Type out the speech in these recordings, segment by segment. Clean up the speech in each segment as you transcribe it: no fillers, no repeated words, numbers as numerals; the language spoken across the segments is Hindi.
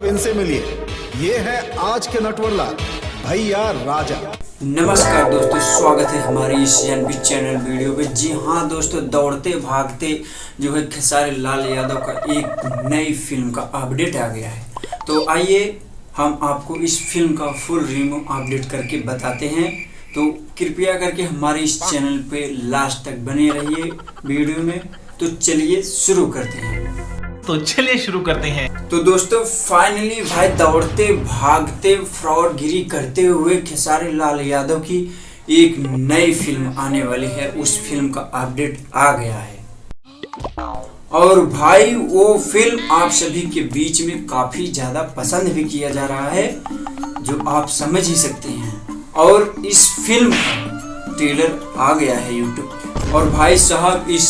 इनसे मिलिए, ये है आज के नटवरला भैया राजा। नमस्कार दोस्तों, स्वागत है हमारी इस एनपी चैनल वीडियो पे। जी हाँ दोस्तों, दौड़ते भागते जो है खेसारी लाल यादव का एक नई फिल्म का अपडेट आ गया है। तो आइए हम आपको इस फिल्म का फुल रिव्यू अपडेट करके बताते हैं। तो कृपया करके हमारे इस चैनल पे लास्ट तक बने रहिए वीडियो में। तो चलिए शुरू करते हैं। तो दोस्तों फाइनली भाई दौड़ते भागते फ्रॉडगिरी करते हुए खेसारी लाल यादव की एक नई फिल्म आने वाली है। उस फिल्म का अपडेट आ गया है और भाई वो फिल्म आप सभी के बीच में काफी ज्यादा पसंद भी किया जा रहा है, जो आप समझ ही सकते हैं। और इस फिल्म का ट्रेलर आ गया है यूट्यूब। और भाई साहब इस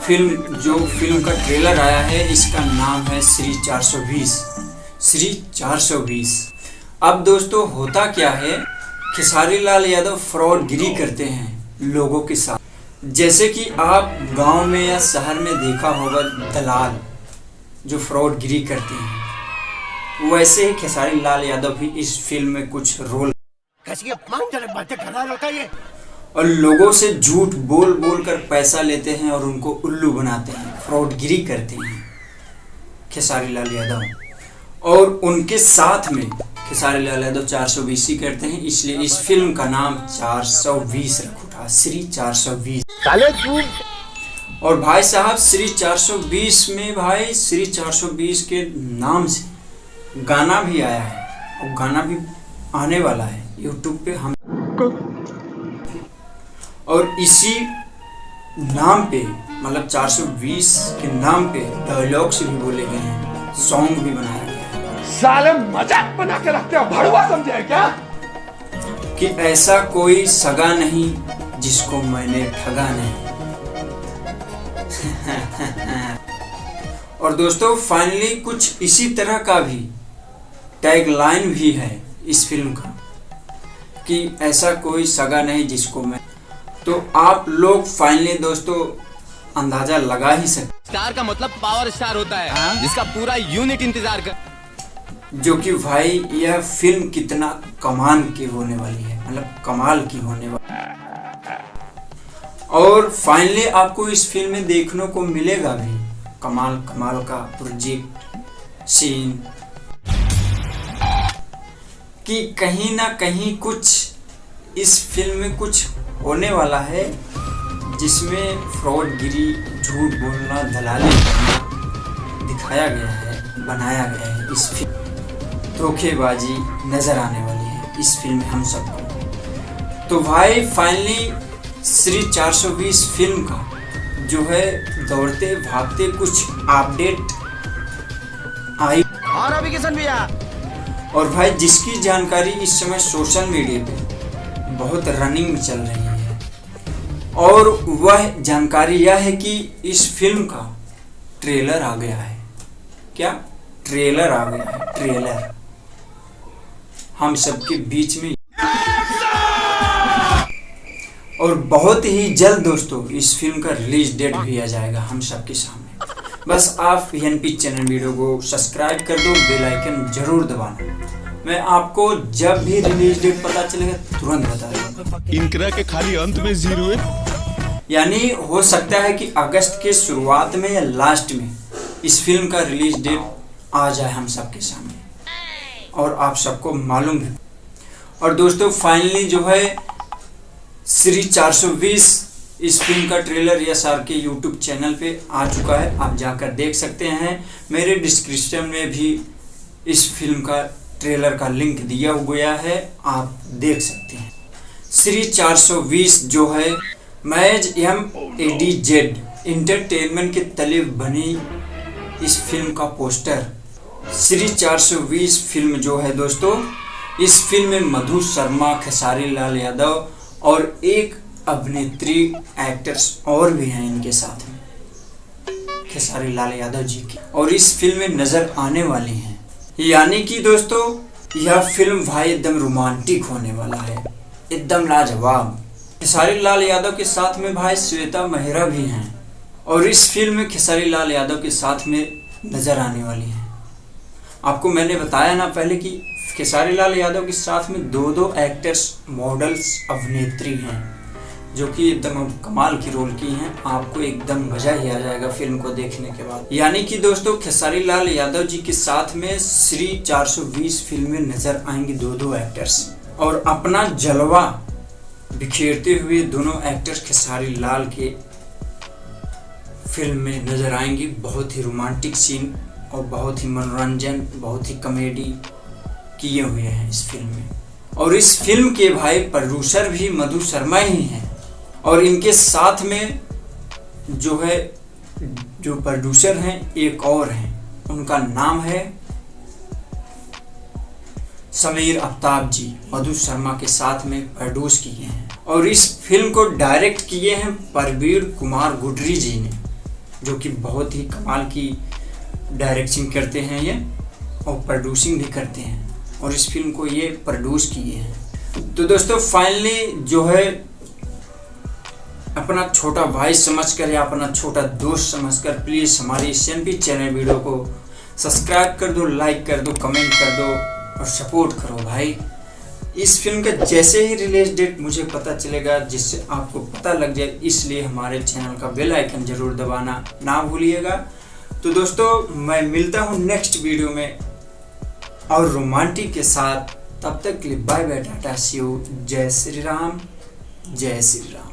फिल्म का ट्रेलर आया है, इसका नाम है श्री 420। श्री 420। अब दोस्तों होता क्या है, खेसारी लाल यादव फ्रॉडगिरी करते हैं लोगों के साथ। जैसे कि आप गांव में या शहर में देखा होगा दलाल जो फ्रॉडगिरी करते हैं, वैसे ही खेसारी लाल यादव भी इस फिल्म में कुछ रोल और लोगों से झूठ बोल बोल कर पैसा लेते हैं और उनको उल्लू बनाते हैं, फ्रॉडगिरी करते हैं खेसारी लाल यादव। और उनके साथ में खेसारी लाल यादव 420 ही करते हैं, इसलिए इस फिल्म का नाम 420 रख उठा, श्री 420। और भाई साहब श्री 420 में भाई श्री 420 के नाम से गाना भी आया है और गाना भी आने वाला है यूट्यूब पे हम। और इसी नाम पे मतलब 420 के नाम पे डायलॉग्स भी बोले गए हैं, सॉन्ग भी बनाया गया है। साले मजाक बना के रखते हो, भड़वा समझे क्या? कि ऐसा कोई सगा नहीं जिसको मैंने ठगा नहीं। और दोस्तों फाइनली कुछ इसी तरह का भी टैगलाइन भी है इस फिल्म का, कि ऐसा कोई सगा नहीं जिसको मैं। तो आप लोग फाइनली दोस्तों अंदाजा लगा ही सकते। स्टार का मतलब पावर स्टार होता है, जिसका पूरा यूनिट इंतजार कर। जो कि भाई यह फिल्म कितना कमाल की होने वाली है, मतलब कमाल की होने वाली है। और फाइनली आपको इस फिल्म में देखने को मिलेगा भी कमाल कमाल का प्रोजेक्ट सीन, कि कहीं ना कहीं कुछ इस फिल्म में कुछ होने वाला है, जिसमें फ्रॉडगिरी, झूठ बोलना, दलाली करना दिखाया गया है, बनाया गया है। इस फिल्म धोखेबाजी नजर आने वाली है इस फिल्म में हम सबको। तो भाई फाइनली श्री 420 फिल्म का जो है दौड़ते भागते कुछ अपडेट आई। और अभी किशन भैया, और भाई जिसकी जानकारी इस समय सोशल मीडिया पे बहुत रनिंग में चल रही है, और वह जानकारी यह है कि इस फिल्म का ट्रेलर आ गया है। क्या ट्रेलर आ गया है? ट्रेलर हम सबके बीच में, और बहुत ही जल्द दोस्तों इस फिल्म का रिलीज डेट भी आ जाएगा हम सबके सामने। बस आप एनपी चैनल वीडियो को सब्सक्राइब कर दो, बेल आइकन जरूर दबाना। मैं आपको जब भी रिलीज डेट पता चलेगा तुरंत बता दूंगा। इनकरा के खाली अंत में जीरो है, यानी हो सकता है कि अगस्त के शुरुआत में या लास्ट में इस फिल्म का रिलीज डेट आ जाए हम सबके सामने और आप सबको मालूम है। और दोस्तों फाइनली जो है श्री 420 इस फिल्म का ट्रेलर यस आर के यूट्यूब चैनल पे आ चुका है, आप जाकर देख सकते हैं। मेरे डिस्क्रिप्शन में भी इस फिल्म का ट्रेलर का लिंक दिया गया है, आप देख सकते हैं। श्री 420 जो है मैज MADZ इंटरटेनमेंट के तले बनी इस फिल्म का पोस्टर। श्री 420 फिल्म जो है दोस्तों, इस फिल्म में मधु शर्मा, खेसारी लाल यादव और एक अभिनेत्री एक्टर्स और भी हैं इनके साथ में, खेसारी लाल यादव जी की, और इस फिल्म में नजर आने वाली हैं। यानी कि दोस्तों यह फिल्म भाई एकदम रोमांटिक होने वाला है, एकदम लाजवाब। खेसारी लाल यादव के साथ में भाई श्वेता मेहरा भी हैं, और इस फिल्म में खेसारी लाल यादव के साथ में नजर आने वाली हैं। आपको मैंने बताया ना पहले कि खेसारी लाल यादव के साथ में दो एक्टर्स मॉडल्स अभिनेत्री हैं जो कि एकदम कमाल की रोल की हैं। आपको एकदम मजा ही आ जाएगा फिल्म को देखने के बाद। यानी कि दोस्तों खेसारी लाल यादव जी के साथ में श्री 420 फिल्में नजर आएंगी दो एक्टर्स, और अपना जलवा बिखेरते हुए दोनों एक्टर्स खेसारी लाल के फिल्म में नजर आएंगी। बहुत ही रोमांटिक सीन और बहुत ही मनोरंजन, बहुत ही कॉमेडी किए हुए हैं इस फिल्म में। और इस फिल्म के भाई प्रोड्यूसर भी मधु शर्मा ही हैं, और इनके साथ में जो प्रोड्यूसर हैं एक और हैं, उनका नाम है समीर आफ्ताब जी। मधु शर्मा के साथ में प्रोड्यूस किए हैं, और इस फिल्म को डायरेक्ट किए हैं प्रवीण कुमार गुडरी जी ने, जो कि बहुत ही कमाल की डायरेक्शन करते हैं ये, और प्रोड्यूसिंग भी करते हैं, और इस फिल्म को ये प्रोड्यूस किए हैं। तो दोस्तों फाइनली जो है अपना छोटा भाई समझकर या अपना छोटा दोस्त समझकर प्लीज़ हमारी SMP चैनल वीडियो को सब्सक्राइब कर दो, लाइक कर दो, कमेंट कर दो और सपोर्ट करो भाई। इस फिल्म का जैसे ही रिलीज डेट मुझे पता चलेगा, जिससे आपको पता लग जाए, इसलिए हमारे चैनल का बेल आइकन जरूर दबाना ना भूलिएगा। तो दोस्तों मैं मिलता हूँ नेक्स्ट वीडियो में और रोमांटिक के साथ। तब तक के लिए बाय बाय, टाटा, सी यू, जय श्री राम, जय श्री राम।